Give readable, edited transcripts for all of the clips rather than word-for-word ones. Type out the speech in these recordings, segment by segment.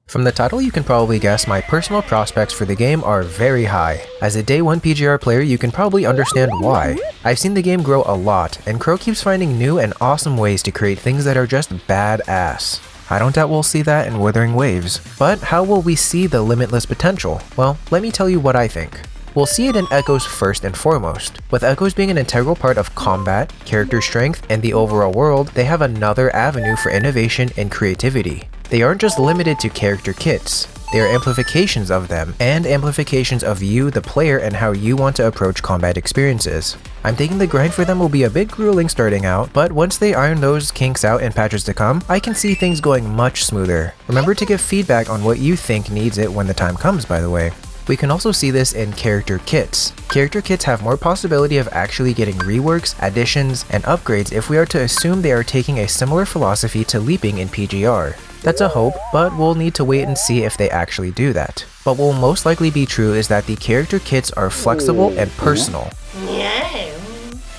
From the title you can probably guess my personal prospects for the game are very high. As a day 1 PGR player you can probably understand why. I've seen the game grow a lot, and Crow keeps finding new and awesome ways to create things that are just badass. I don't doubt we'll see that in Wuthering Waves. But how will we see the limitless potential? Well, let me tell you what I think. We'll see it in Ekko's first and foremost. With Ekko's being an integral part of combat, character strength, and the overall world, they have another avenue for innovation and creativity. They aren't just limited to character kits. They are amplifications of them, and amplifications of you, the player, and how you want to approach combat experiences. I'm thinking the grind for them will be a bit grueling starting out, but once they iron those kinks out in patches to come, I can see things going much smoother. Remember to give feedback on what you think needs it when the time comes, by the way. We can also see this in character kits. Character kits have more possibility of actually getting reworks, additions, and upgrades if we are to assume they are taking a similar philosophy to leaping in PGR. That's a hope, but we'll need to wait and see if they actually do that. But what will most likely be true is that the character kits are flexible and personal.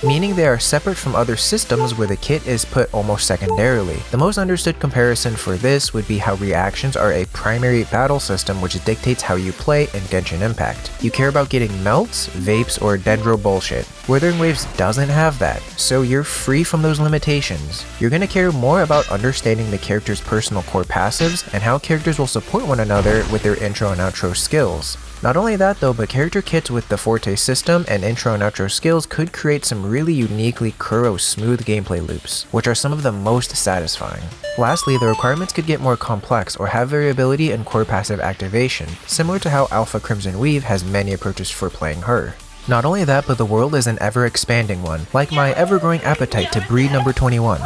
Meaning they are separate from other systems where the kit is put almost secondarily. The most understood comparison for this would be how reactions are a primary battle system which dictates how you play in Genshin Impact. You care about getting melts, vapes, or dendro bullshit. Wuthering Waves doesn't have that, so you're free from those limitations. You're gonna care more about understanding the character's personal core passives and how characters will support one another with their intro and outro skills. Not only that though, but character kits with the Forte system and intro and outro skills could create some really uniquely Kuro smooth gameplay loops, which are some of the most satisfying. Lastly, the requirements could get more complex or have variability in core passive activation, similar to how Alpha Crimson Weave has many approaches for playing her. Not only that, but the world is an ever-expanding one, like my ever-growing appetite to breed number 21.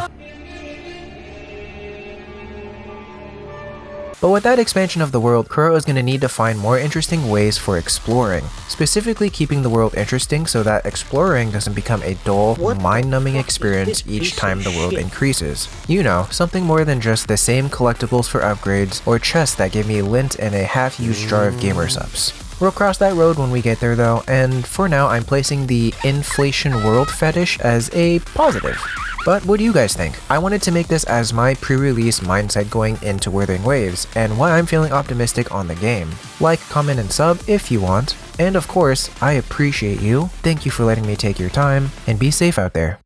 But with that expansion of the world, Kuro is going to need to find more interesting ways for exploring, specifically keeping the world interesting so that exploring doesn't become a dull, mind-numbing experience each time the world increases. You know, something more than just the same collectibles for upgrades or chests that give me lint and a half-used jar of gamer subs. We'll cross that road when we get there though, and for now I'm placing the inflation world fetish as a positive. But what do you guys think? I wanted to make this as my pre-release mindset going into Wuthering Waves, and why I'm feeling optimistic on the game. Like, comment, and sub if you want. And of course, I appreciate you. Thank you for letting me take your time, and be safe out there.